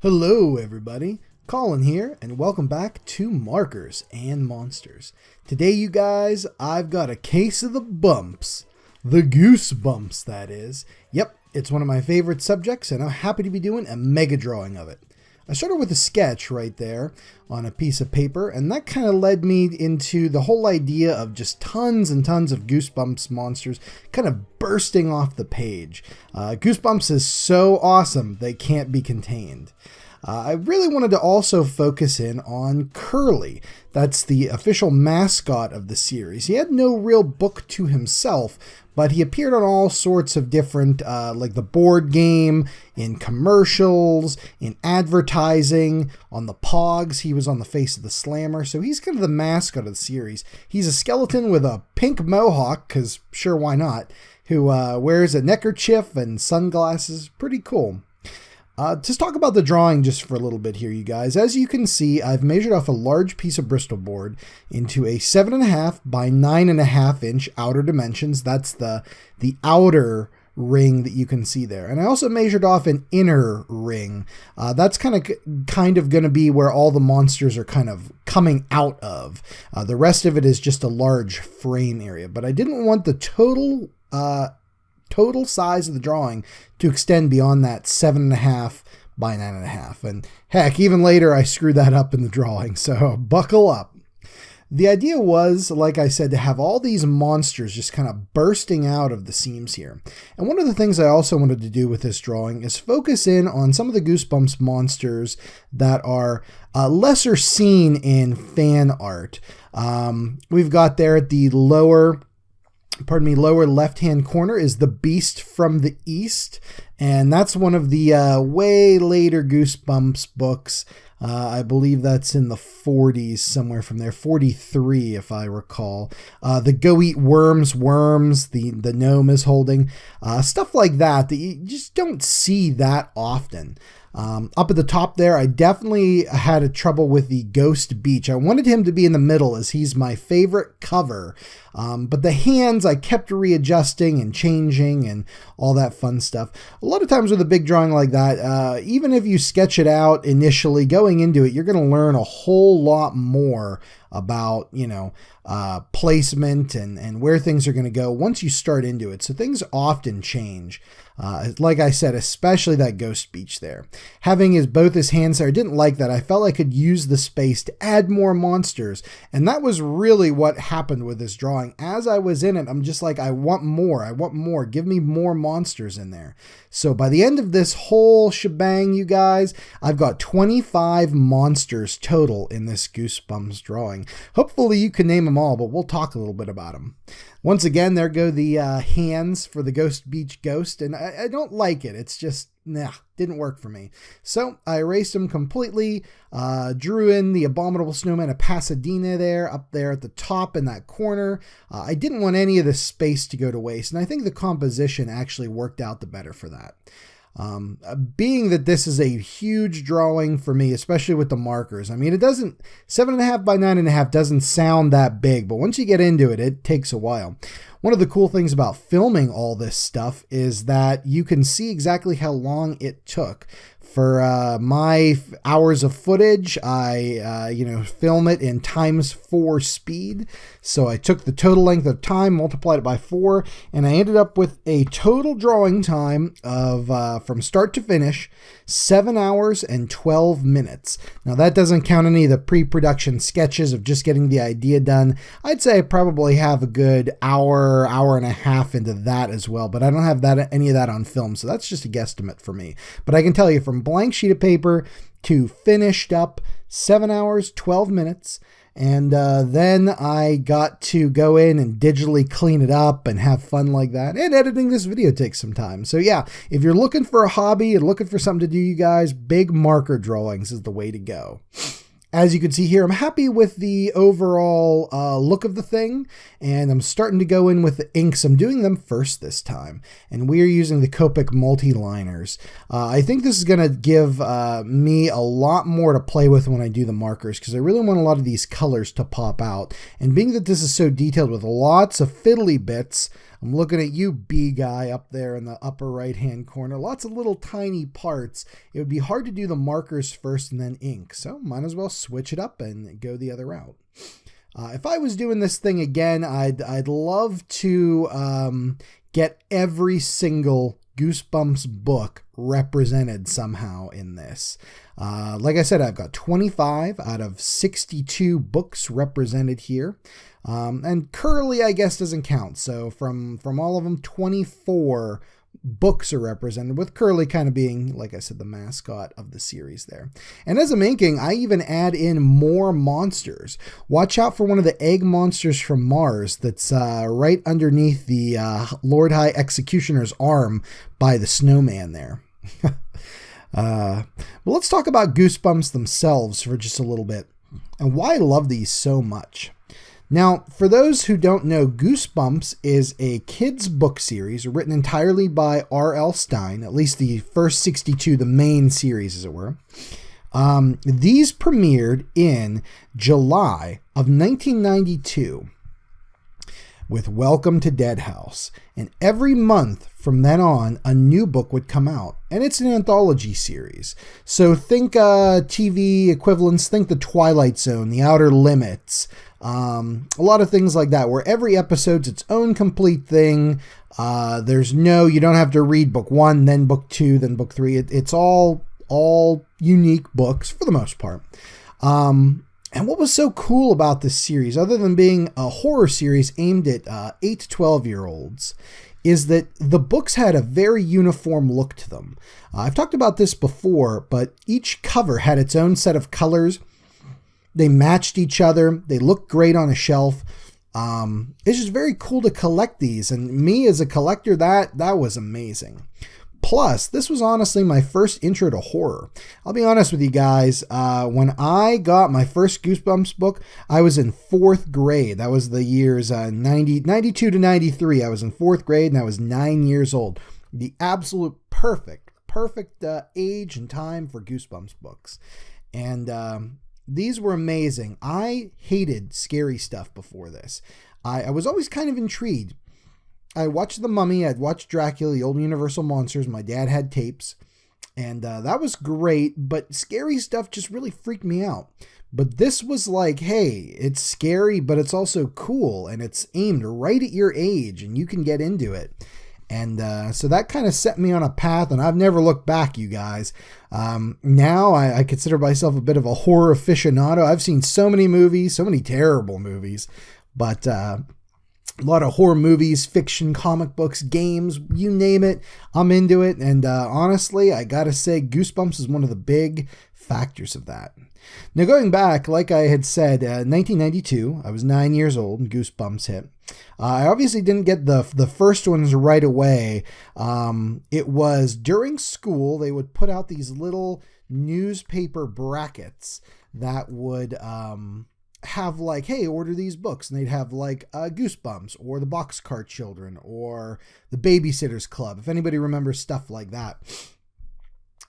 Hello everybody, Colin here, and welcome back to Markers and Monsters. Today you guys, I've got a case of the bumps. The Goosebumps, that is. Yep, it's one of my favorite subjects, and I'm happy to be doing a mega drawing of it. I started with a sketch right there on a piece of paper, and that kind of led me into the whole idea of just tons and tons of Goosebumps monsters kind of bursting off the page. Goosebumps is so awesome, they can't be contained. I really wanted to also focus in on Curly. That's the official mascot of the series. He had no real book to himself, but he appeared on all sorts of different, like the board game, in commercials, in advertising, on the Pogs. He was on the face of the Slammer, so he's kind of the mascot of the series. He's a skeleton with a pink mohawk, because sure, why not, who wears a neckerchief and sunglasses. Pretty cool. To talk about the drawing just for a little bit here, you guys. As you can see, I've measured off a large piece of Bristol board into a 7.5 by 9.5 inch outer dimensions. That's the outer ring that you can see there. And I also measured off an inner ring. That's kind of going to be where all the monsters are kind of coming out of. The rest of it is just a large frame area. But I didn't want the total size of the drawing to extend beyond that 7.5 by 9.5. And heck, even later I screwed that up in the drawing, so buckle up. The idea was, like I said, to have all these monsters just kind of bursting out of the seams here. And one of the things I also wanted to do with this drawing is focus in on some of the Goosebumps monsters that are lesser seen in fan art. We've got there at the lower left-hand corner is the Beast from the East, and that's one of the way later Goosebumps books. I believe that's in the 40s, somewhere from there, 43 if I recall. The Go Eat Worms, the gnome is holding. Stuff like that you just don't see that often. Up at the top there, I definitely had a trouble with the Ghost Beach. I wanted him to be in the middle as he's my favorite cover. But the hands, I kept readjusting and changing and all that fun stuff. A lot of times with a big drawing like that, even if you sketch it out initially, going into it, you're going to learn a whole lot more about, placement and where things are going to go once you start into it. So things often change. Like I said, especially that Ghost Beach there. Having both his hands there, I didn't like that. I felt I could use the space to add more monsters. And that was really what happened with this drawing. As I was in it, I'm just like, I want more. Give me more monsters in there. So by the end of this whole shebang, you guys, I've got 25 monsters total in this Goosebumps drawing. Hopefully you can name them all, but we'll talk a little bit about them. Once again, there go the hands for the Ghost Beach Ghost, and I don't like it. It's just, didn't work for me. So I erased them completely, drew in the Abominable Snowman of Pasadena there, up there at the top in that corner. I didn't want any of the space to go to waste, and I think the composition actually worked out the better for that. Being that this is a huge drawing for me, especially with the markers. I mean, it doesn't, 7.5 by 9.5 doesn't sound that big, but once you get into it, it takes a while. One of the cool things about filming all this stuff is that you can see exactly how long it took. For my hours of footage, I film it in ×4 speed. So I took the total length of time, multiplied it by 4, and I ended up with a total drawing time of, from start to finish, 7 hours and 12 minutes. Now that doesn't count any of the pre-production sketches of just getting the idea done. I'd say I probably have a good hour and a half into that as well, but I don't have any of that on film, so that's just a guesstimate for me. But I can tell you, from blank sheet of paper to finished up, 7 hours, 12 minutes. And then I got to go in and digitally clean it up and have fun like that. And editing this video takes some time. So yeah, if you're looking for a hobby and looking for something to do, you guys, big marker drawings is the way to go. As you can see here, I'm happy with the overall look of the thing, and I'm starting to go in with the inks. I'm doing them first this time, and we are using the Copic multi-liners. I think this is going to give me a lot more to play with when I do the markers, because I really want a lot of these colors to pop out. And being that this is so detailed with lots of fiddly bits, I'm looking at you, B guy, up there in the upper right-hand corner. Lots of little tiny parts. It would be hard to do the markers first and then ink, so might as well switch it up and go the other route. If I was doing this thing again, I'd love to get every single Goosebumps book represented somehow in this. Like I said, I've got 25 out of 62 books represented here. And Curly, I guess, doesn't count. So from all of them, 24 books are represented, with Curly kind of being, like I said, the mascot of the series there. And as I'm inking, I even add in more monsters. Watch out for one of the egg monsters from Mars that's right underneath the Lord High Executioner's arm by the snowman there. Well, let's talk about Goosebumps themselves for just a little bit and why I love these so much. Now, for those who don't know, Goosebumps is a kids' book series written entirely by R.L. Stine, at least the first 62, the main series, as it were. These premiered in July of 1992 with Welcome to Dead House. And every month from then on, a new book would come out. And it's an anthology series. So think TV equivalents, think The Twilight Zone, The Outer Limits, a lot of things like that, where every episode's its own complete thing. You don't have to read book 1, then book 2, then book 3. It's all unique books for the most part. And what was so cool about this series, other than being a horror series aimed at 8 to 12-year-olds, is that the books had a very uniform look to them. I've talked about this before, but each cover had its own set of colors. They matched each other. They looked great on a shelf. It's just very cool to collect these. And me as a collector, that was amazing. Plus, this was honestly my first intro to horror. I'll be honest with you guys. When I got my first Goosebumps book, I was in 4th grade. That was the years 92 to 93. I was in 4th grade and I was 9 years old. The absolute perfect age and time for Goosebumps books. And these were amazing. I hated scary stuff before this. I was always kind of intrigued. I watched The Mummy. I'd watched Dracula, the old Universal monsters. My dad had tapes. And that was great, but scary stuff just really freaked me out. But this was like, hey, it's scary, but it's also cool. And it's aimed right at your age, and you can get into it. And so that kind of set me on a path, and I've never looked back, you guys. Now I consider myself a bit of a horror aficionado. I've seen so many movies, so many terrible movies, but a lot of horror movies, fiction, comic books, games, you name it, I'm into it. And honestly, I gotta say, Goosebumps is one of the big factors of that. Now, going back, like I had said, 1992, I was 9 years old and Goosebumps hit. I obviously didn't get the first ones right away. It was during school, they would put out these little newspaper brackets that would have like, hey, order these books. And they'd have like Goosebumps or the Boxcar Children or the Babysitter's Club, if anybody remembers stuff like that.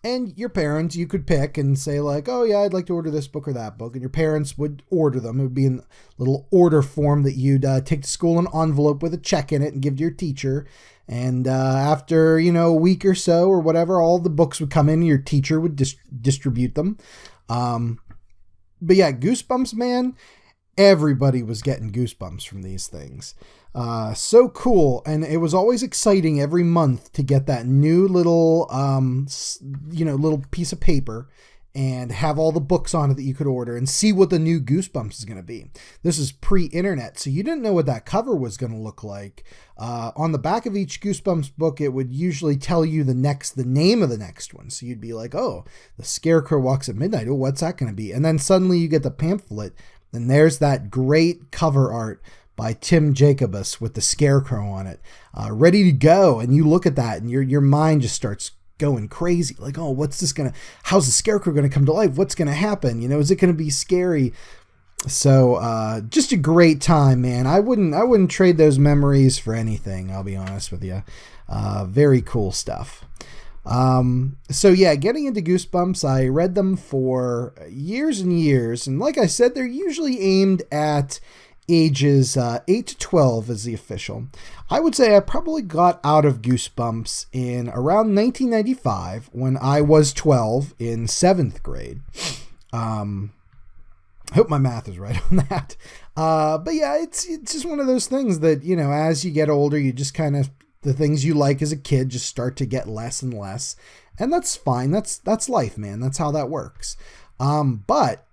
And your parents, you could pick and say like, oh yeah, I'd like to order this book or that book. And your parents would order them. It would be in a little order form that you'd take to school, an envelope with a check in it, and give to your teacher. And after, a week or so or whatever, all the books would come in and your teacher would distribute them. But yeah, Goosebumps, man, everybody was getting goosebumps from these things. So cool. And it was always exciting every month to get that new little, little piece of paper and have all the books on it that you could order and see what the new Goosebumps is going to be. This is pre-internet, so you didn't know what that cover was going to look like. On the back of each Goosebumps book, it would usually tell you the name of the next one. So you'd be like, oh, the Scarecrow Walks at Midnight. Oh, what's that going to be? And then suddenly you get the pamphlet, and there's that great cover art by Tim Jacobus with the Scarecrow on it, ready to go. And you look at that and your mind just starts going crazy. Like, oh, how's the Scarecrow going to come to life? What's going to happen? Is it going to be scary? So, just a great time, man. I wouldn't trade those memories for anything. I'll be honest with you. Very cool stuff. So yeah, getting into Goosebumps, I read them for years and years. And like I said, they're usually aimed at ages 8 to 12 is the official. I would say I probably got out of Goosebumps in around 1995 when I was 12 in 7th grade. I hope my math is right on that. But yeah, it's just one of those things that, you know, as you get older, you just kind of, the things you like as a kid just start to get less and less. And that's fine. That's life, man. That's how that works. But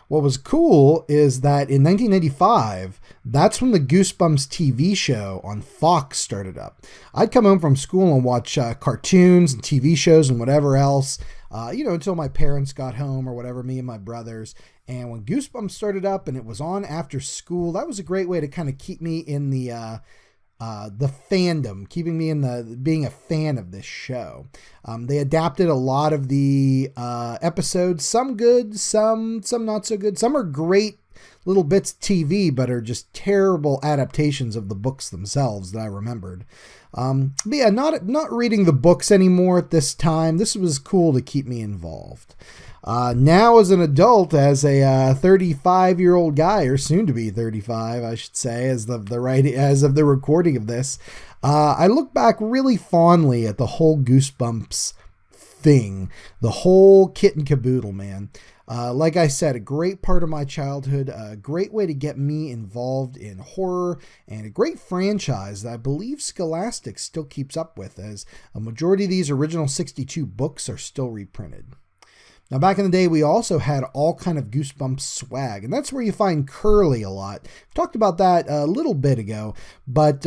what was cool is that in 1995, that's when the Goosebumps TV show on Fox started up. I'd come home from school and watch cartoons and TV shows and whatever else, until my parents got home or whatever, me and my brothers. And when Goosebumps started up and it was on after school, that was a great way to kind of keep me in the fandom, keeping me in being a fan of this show. They adapted a lot of the episodes, some good, some not so good. Some are great little bits of TV, but are just terrible adaptations of the books themselves that I remembered. But yeah, not reading the books anymore at this time. This was cool to keep me involved. Now as an adult, as a 35-year-old guy, or soon to be 35, I should say, as of the recording of this, I look back really fondly at the whole Goosebumps thing, the whole kit and caboodle, man. Like I said, a great part of my childhood, a great way to get me involved in horror, and a great franchise that I believe Scholastic still keeps up with, as a majority of these original 62 books are still reprinted. Now, back in the day, we also had all kind of Goosebumps swag, and that's where you find Curly a lot. We talked about that a little bit ago, but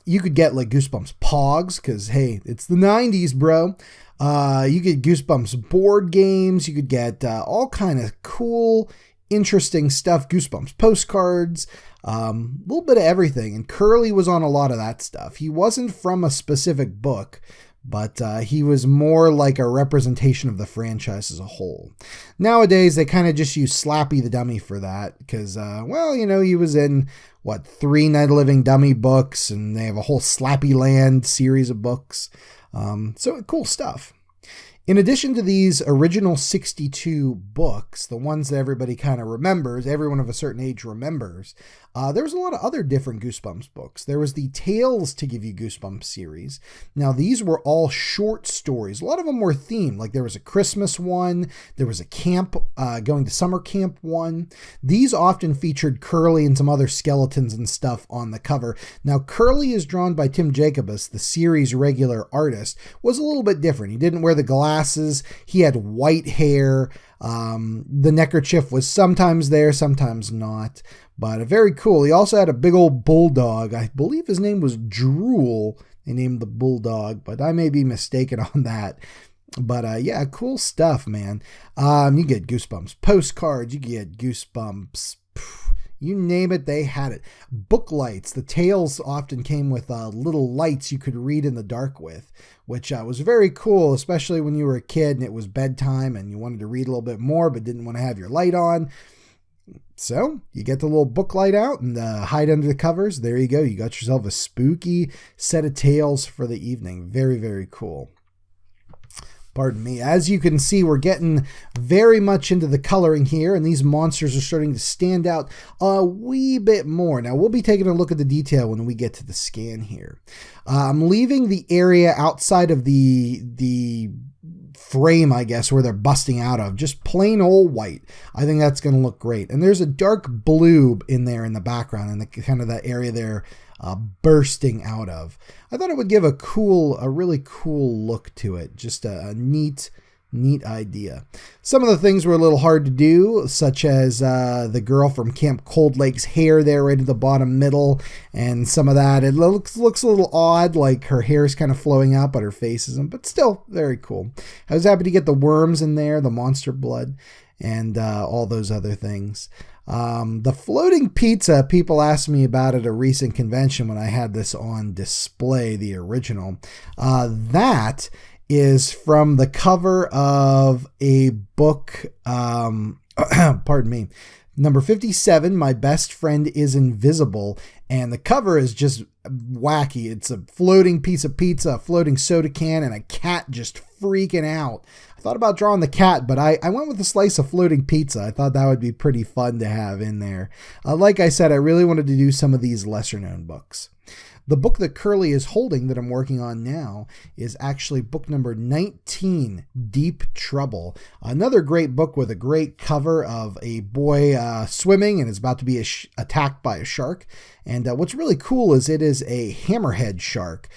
you could get like Goosebumps Pogs, because, hey, it's the 90s, bro. You get Goosebumps board games. You could get all kind of cool, interesting stuff. Goosebumps postcards, a little bit of everything. And Curly was on a lot of that stuff. He wasn't from a specific book, but he was more like a representation of the franchise as a whole. Nowadays, they kind of just use Slappy the Dummy for that because, he was in, 3 Night of the Living Dummy books, and they have a whole Slappy Land series of books. So cool stuff. In addition to these original 62 books, the ones that everybody kind of remembers, everyone of a certain age remembers, there was a lot of other different Goosebumps books. There was the Tales to Give You Goosebumps series. Now, these were all short stories. A lot of them were themed. Like there was a Christmas one. There was a camp, going to summer camp one. These often featured Curly and some other skeletons and stuff on the cover. Now, Curly is drawn by Tim Jacobus, the series regular artist, was a little bit different. He didn't wear the glasses. He had white hair. The neckerchief was sometimes there, sometimes not, but very cool. He also had a big old bulldog. I believe his name was Drool. They named the bulldog, but I may be mistaken on that. But yeah, cool stuff, man. You get Goosebumps postcards. You get Goosebumps. You name it, they had it. Book lights. The tales often came with little lights you could read in the dark with, which was very cool, especially when you were a kid and it was bedtime and you wanted to read a little bit more but didn't want to have your light on. So you get the little book light out and hide under the covers. There you go. You got yourself a spooky set of tales for the evening. Very, very cool. Pardon me. As you can see, we're getting very much into the coloring here, and these monsters are starting to stand out a wee bit more. Now, we'll be taking a look at the detail when we get to the scan here. I'm leaving the area outside of the frame, I guess, where they're busting out of, just plain old white. I think that's going to look great. And there's a dark blue in there in the background, and the kind of that area there bursting out of. I thought it would give a really cool look to it. Just a neat idea. Some of the things were a little hard to do, such as the girl from Camp Cold Lake's hair there right at the bottom middle, and some of that. It looks a little odd, like her hair is kind of flowing out, but her face isn't, but still very cool. I was happy to get the worms in there, the monster blood, and all those other things. The floating pizza, people asked me about at a recent convention when I had this on display, the original. That is from the cover of a book, pardon me, Number 57, My Best Friend is Invisible, and the cover is just wacky. It's a floating piece of pizza, a floating soda can, and a cat just freaking out. I thought about drawing the cat, but I went with a slice of floating pizza. I thought that would be pretty fun to have in there. Like I said, I really wanted to do some of these lesser-known books. The book that Curly is holding that I'm working on now is actually book number 19, Deep Trouble. Another great book with a great cover of a boy swimming and is about to be attacked by a shark. And what's really cool is it is a hammerhead shark.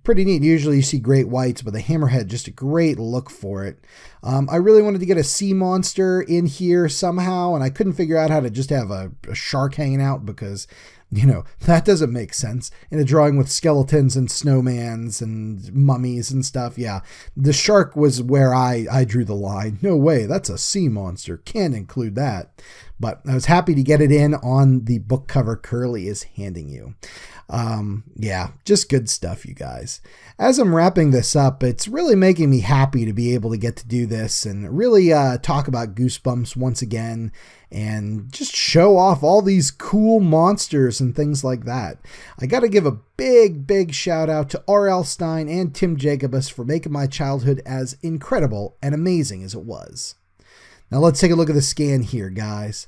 Pretty neat. Usually you see great whites, but the hammerhead, just a great look for it. I really wanted to get a sea monster in here somehow, and I couldn't figure out how to just have a shark hanging out because, you know, that doesn't make sense in a drawing with skeletons and snowmans and mummies and stuff. Yeah, the shark was where I drew the line. No way, that's a sea monster. Can't include that. But I was happy to get it in on the book cover Curly is handing you. Yeah, just good stuff, you guys. As I'm wrapping this up, it's really making me happy to be able to get to do this and really talk about Goosebumps once again and just show off all these cool monsters and things like that. I got to give a big shout out to R.L. Stine and Tim Jacobus for making my childhood as incredible and amazing as it was. Now let's take a look at the scan here, guys.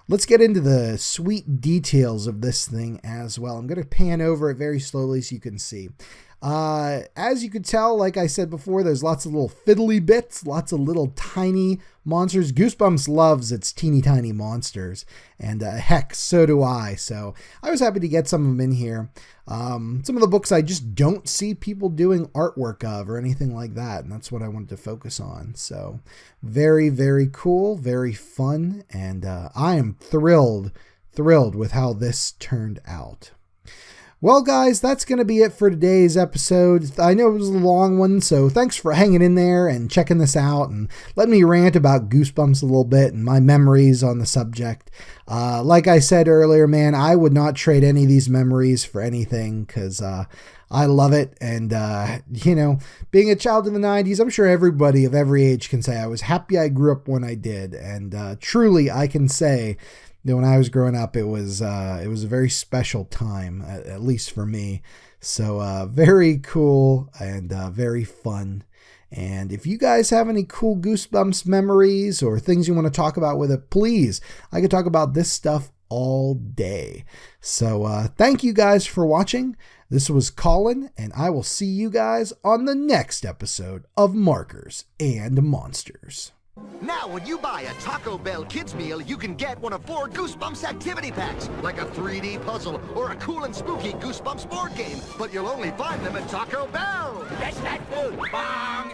Let's get into the sweet details of this thing as well. I'm going to pan over it very slowly so you can see. As you could tell, like I said before, there's lots of little fiddly bits, lots of little tiny monsters. Goosebumps loves its teeny tiny monsters, and heck, so do I. So I was happy to get some of them in here. Some of the books I just don't see people doing artwork of or anything like that, and that's what I wanted to focus on. So very cool, very fun, and I am thrilled with how this turned out. Well, guys, that's going to be it for today's episode. I know it was a long one, so thanks for hanging in there and checking this out and letting me rant about Goosebumps a little bit and my memories on the subject. Like I said earlier, man, I would not trade any of these memories for anything because I love it. And, you know, being a child in the 90s, I'm sure everybody of every age can say I was happy I grew up when I did. And truly, I can say that when I was growing up, it was a very special time, at least for me. So very cool and very fun. And if you guys have any cool Goosebumps memories or things you want to talk about with it, please, I could talk about this stuff all day. So thank you guys for watching. This was Colin, and I will see you guys on the next episode of Markers and Monsters. Now, when you buy a Taco Bell kids meal, you can get one of 4 Goosebumps activity packs, like a 3D puzzle or a cool and spooky Goosebumps board game. But you'll only find them at Taco Bell. That's not food. Bong!